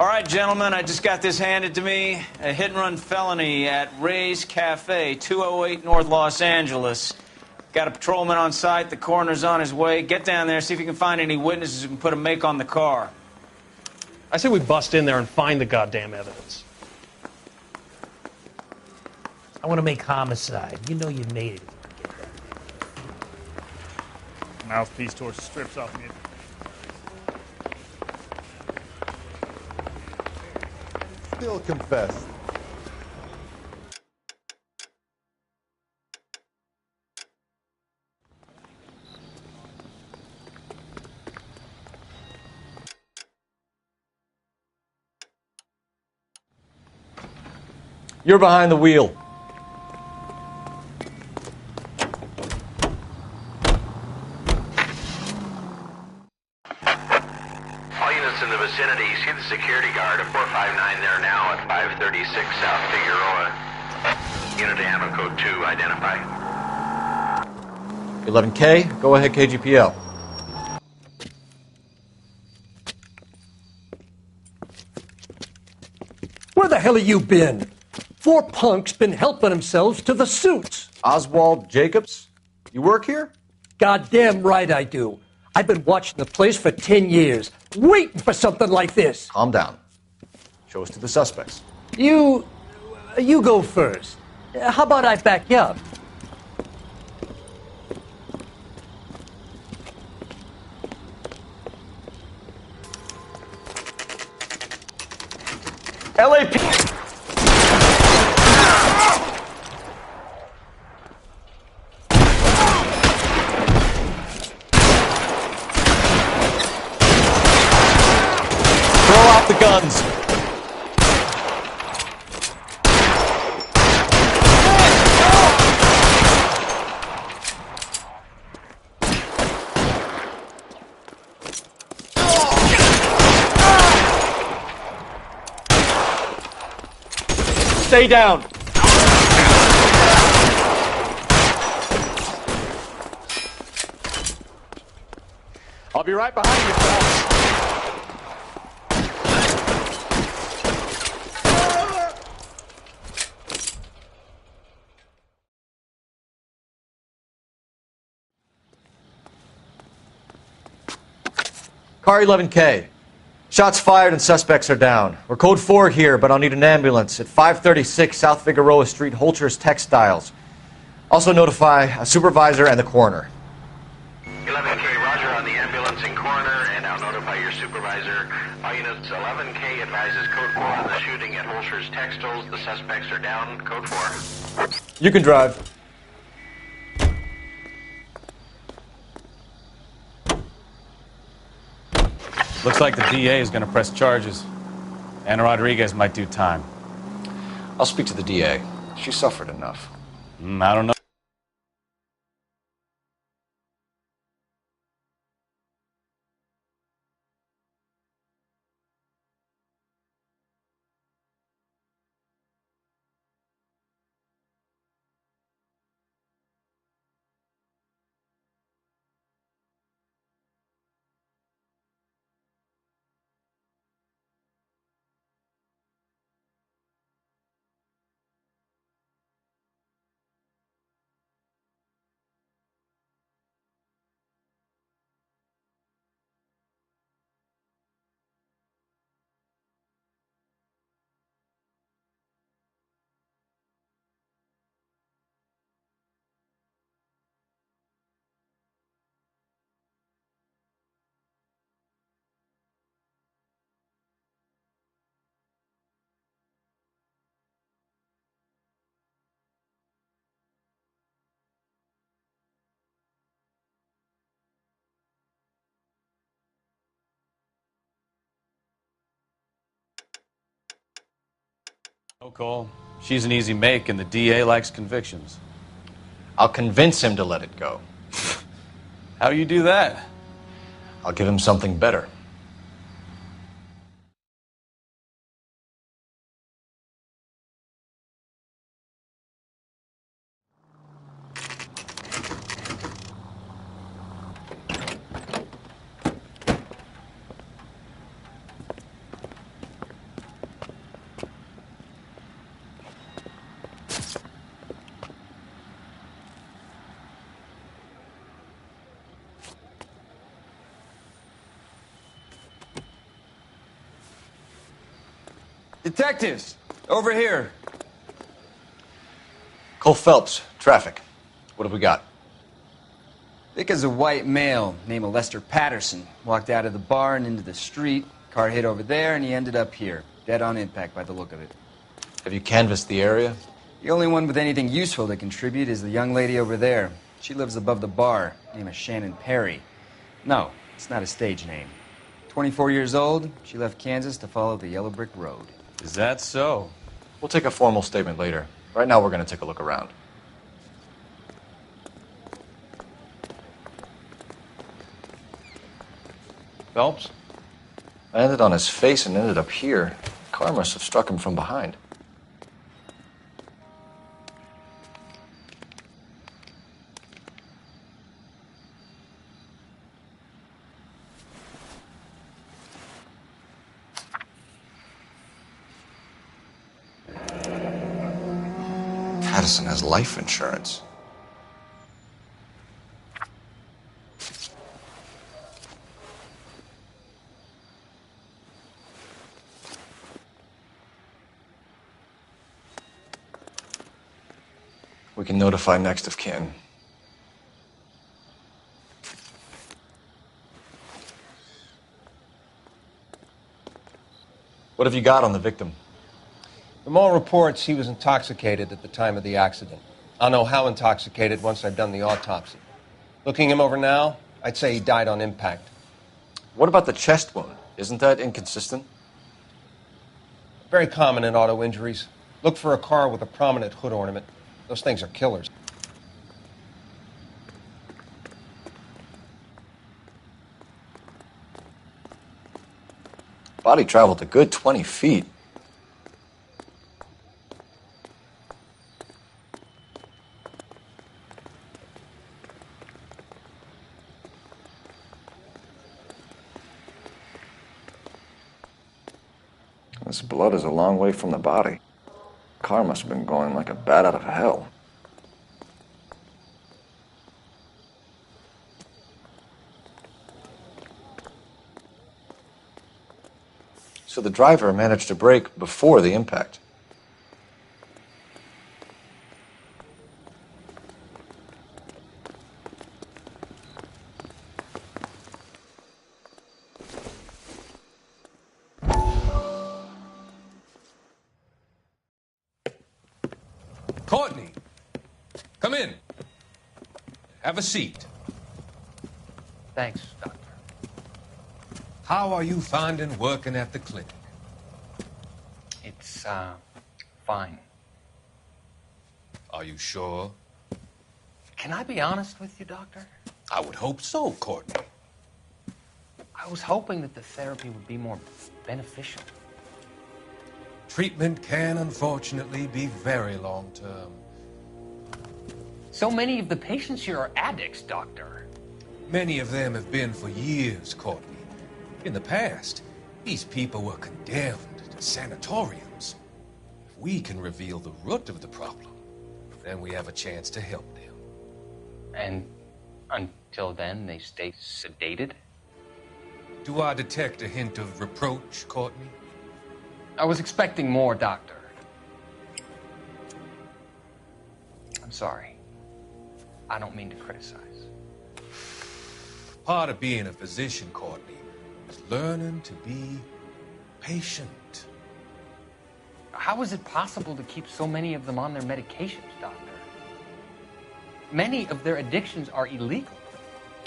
All right, gentlemen, I just got this handed to me. A hit-and-run felony at Ray's Cafe, 208 North Los Angeles. Got a patrolman on site. The coroner's on his way. Get down there, see if you can find any witnesses who can put a make on the car. I say we bust in there and find the goddamn evidence. I want to make homicide. You know you made it. Mouthpiece torch strips off me. Still confessed. You're behind the wheel. All units in the vicinity, see the security guard at 459 there now at 536 South Figueroa. Unit to handle code 2, identify. 11K, go ahead KGPL. Where the hell have you been? 4 punks been helping themselves to the suits. Oswald Jacobs, you work here? Goddamn right I do. I've been watching the place for 10 years, waiting for something like this. Calm down. Show us to the suspects. You go first. How about I back you up? LAP! Throw out the guns. Stay down. I'll be right behind you, pal. Car 11K. Shots fired and suspects are down. We're code 4 here, but I'll need an ambulance at 536 South Figueroa Street, Holcher's Textiles. Also notify a supervisor and the coroner. 11K, roger on the ambulance and coroner, and I'll notify your supervisor. All units, 11K advises code 4 on the shooting at Holcher's Textiles. The suspects are down, code 4. You can drive. Looks like the DA is going to press charges. Anna Rodriguez might do time. I'll speak to the DA. She suffered enough. I don't know. No, Cole. She's an easy make, and the DA likes convictions. I'll convince him to let it go. How do you do that? I'll give him something better. Detectives, over here. Cole Phelps, traffic. What have we got? Vic is a white male named Lester Patterson. Walked out of the bar and into the street. Car hit over there, and he ended up here. Dead on impact by the look of it. Have you canvassed the area? The only one with anything useful to contribute is the young lady over there. She lives above the bar. Name is Shannon Perry. No, it's not a stage name. 24 years old, she left Kansas to follow the yellow brick road. Is that so? We'll take a formal statement later. Right now, we're going to take a look around. Phelps? I landed on his face and ended up here. The car must have struck him from behind. Patterson has life insurance. We can notify next of kin. What have you got on the victim? From all reports, he was intoxicated at the time of the accident. I'll know how intoxicated once I've done the autopsy. Looking him over now, I'd say he died on impact. What about the chest wound? Isn't that inconsistent? Very common in auto injuries. Look for a car with a prominent hood ornament. Those things are killers. Body traveled a good 20 feet. This blood is a long way from the body. Car must have been going like a bat out of hell. So the driver managed to brake before the impact. Courtney, come in. Have a seat. Thanks, Doctor. How are you finding working at the clinic? It's, fine. Are you sure? Can I be honest with you, Doctor? I would hope so, Courtney. I was hoping that the therapy would be more beneficial. Treatment can, unfortunately, be very long-term. So many of the patients here are addicts, Doctor. Many of them have been for years, Courtney. In the past, these people were condemned to sanatoriums. If we can reveal the root of the problem, then we have a chance to help them. And until then, they stay sedated? Do I detect a hint of reproach, Courtney? I was expecting more, Doctor. I'm sorry. I don't mean to criticize. Part of being a physician, Courtney, is learning to be patient. How is it possible to keep so many of them on their medications, Doctor? Many of their addictions are illegal.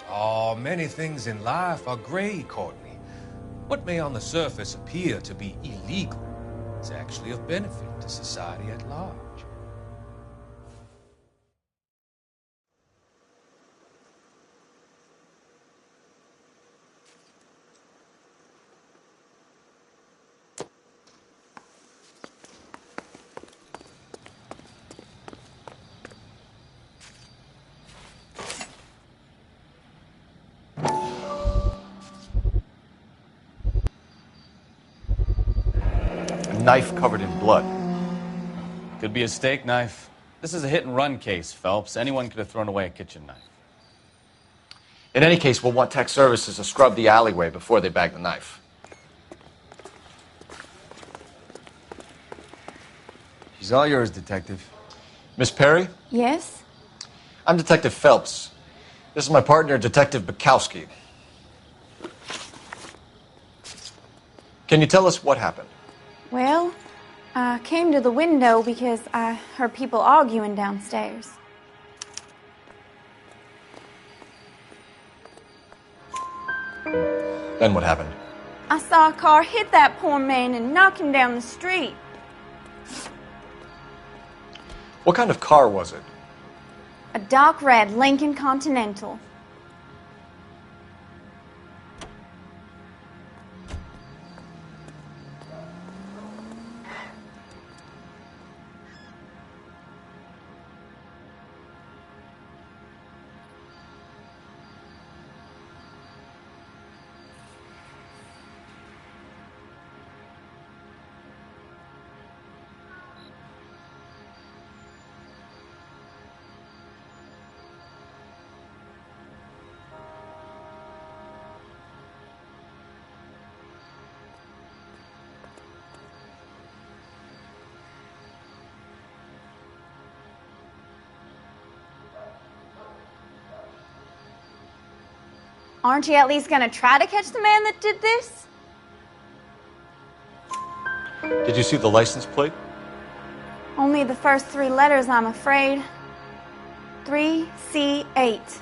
Oh, many things in life are gray, Courtney. What may on the surface appear to be illegal is actually of benefit to society at large. Knife covered in blood. Could be a steak knife. This is a hit-and-run case, Phelps. Anyone could have thrown away a kitchen knife. In any case, we'll want tech services to scrub the alleyway before they bag the knife. She's all yours, Detective. Miss Perry? Yes? I'm Detective Phelps. This is my partner, Detective Bukowski. Can you tell us what happened? Well, I came to the window because I heard people arguing downstairs. Then what happened? I saw a car hit that poor man and knock him down the street. What kind of car was it? A dark red Lincoln Continental. Aren't you at least going to try to catch the man that did this? Did you see the license plate? Only the first 3 letters, I'm afraid. 3C8.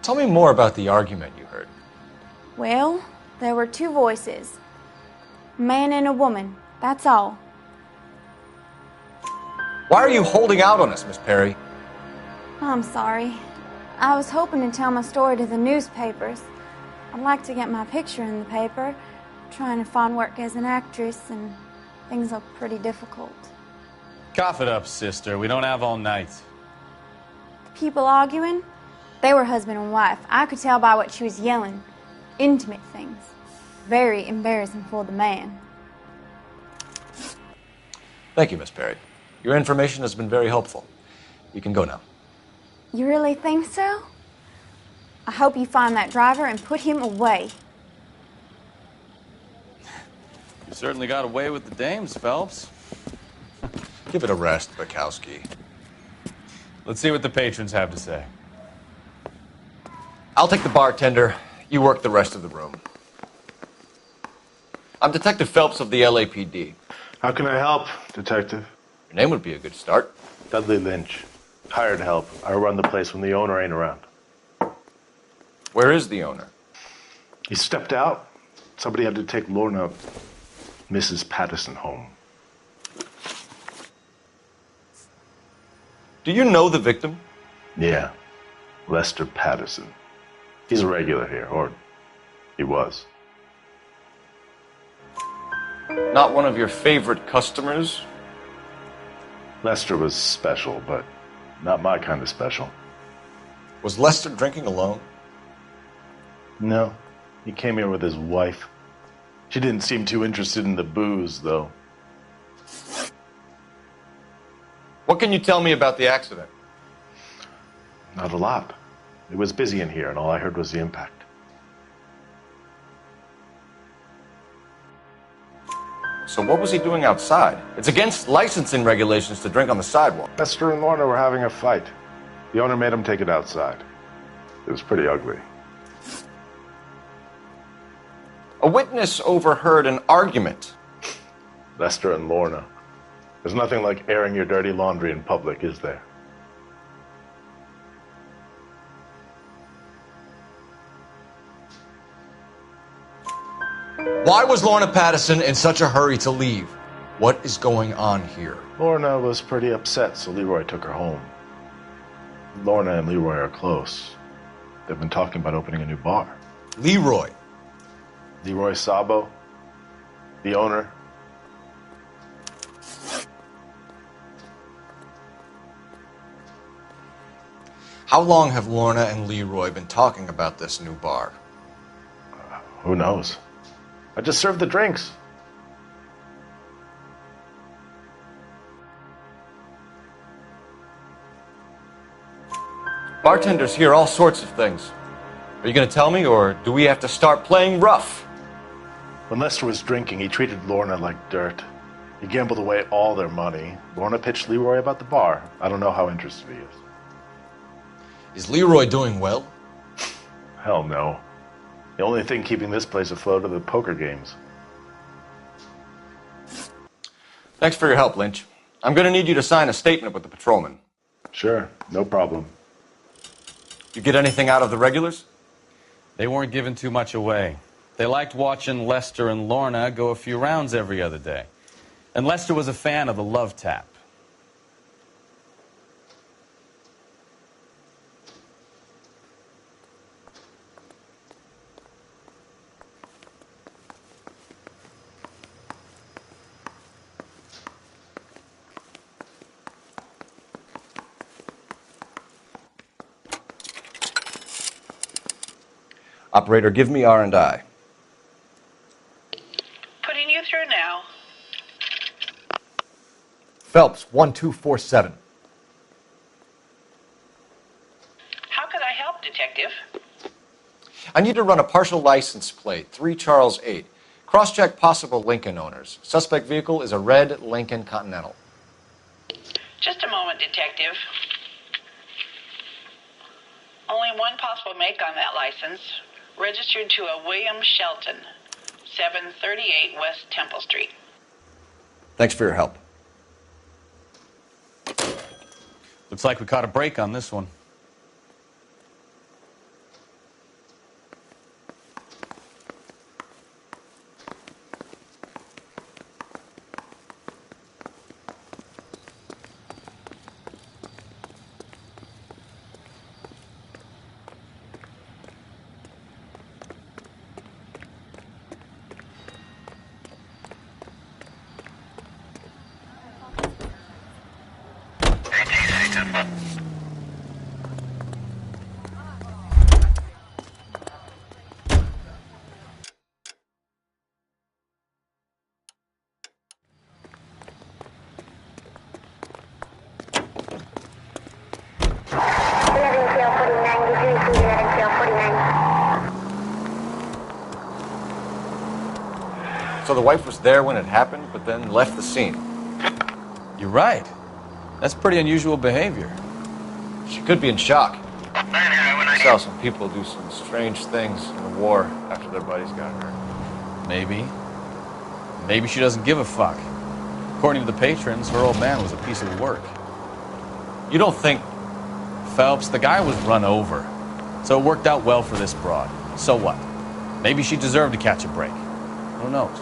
Tell me more about the argument you heard. Well, there were 2 voices. A man and a woman, that's all. Why are you holding out on us, Miss Perry? I'm sorry. I was hoping to tell my story to the newspapers. I'd like to get my picture in the paper. Trying to find work as an actress, and things look pretty difficult. Cough it up, sister. We don't have all night. People arguing? They were husband and wife. I could tell by what she was yelling. Intimate things. Very embarrassing for the man. Thank you, Miss Perry. Your information has been very helpful. You can go now. You really think so? I hope you find that driver and put him away. You certainly got away with the dames, Phelps. Give it a rest, Bukowski. Let's see what the patrons have to say. I'll take the bartender. You work the rest of the room. I'm Detective Phelps of the LAPD. How can I help, Detective? Your name would be a good start. Dudley Lynch. Hired help. I run the place when the owner ain't around. Where is the owner? He stepped out. Somebody had to take Lorna, Mrs. Patterson, home. Do you know the victim? Yeah. Lester Patterson. He's a regular here, or he was. Not one of your favorite customers? Lester was special, but not my kind of special. Was Lester drinking alone? No. He came here with his wife. She didn't seem too interested in the booze, though. What can you tell me about the accident? Not a lot. It was busy in here, and all I heard was the impact. So what was he doing outside? It's against licensing regulations to drink on the sidewalk. Lester and Lorna were having a fight. The owner made him take it outside. It was pretty ugly. A witness overheard an argument. Lester and Lorna. There's nothing like airing your dirty laundry in public, is there? Why was Lorna Patterson in such a hurry to leave? What is going on here? Lorna was pretty upset, so Leroy took her home. Lorna and Leroy are close. They've been talking about opening a new bar. Leroy? Leroy Sabo, the owner. How long have Lorna and Leroy been talking about this new bar? Who knows? I just served the drinks. Bartenders hear all sorts of things. Are you going to tell me, or do we have to start playing rough? When Lester was drinking, he treated Lorna like dirt. He gambled away all their money. Lorna pitched Leroy about the bar. I don't know how interested he is. Is Leroy doing well? Hell no. The only thing keeping this place afloat are the poker games. Thanks for your help, Lynch. I'm going to need you to sign a statement with the patrolman. Sure, no problem. You get anything out of the regulars? They weren't giving too much away. They liked watching Lester and Lorna go a few rounds every other day. And Lester was a fan of the love tap. Operator, give me R&I. Putting you through now. Phelps, 1247. How could I help, Detective? I need to run a partial license plate, 3 Charles 8. Cross-check possible Lincoln owners. Suspect vehicle is a red Lincoln Continental. Just a moment, Detective. Only one possible make on that license. Registered to a William Shelton, 738 West Temple Street. Thanks for your help. Looks like we caught a break on this one. So the wife was there when it happened, but then left the scene. You're right. That's pretty unusual behavior. She could be in shock. I saw some people do some strange things in the war after their buddies got hurt. Maybe. Maybe she doesn't give a fuck. According to the patrons, her old man was a piece of work. You don't think... Phelps, the guy was run over. So it worked out well for this broad. So what? Maybe she deserved to catch a break. Who knows?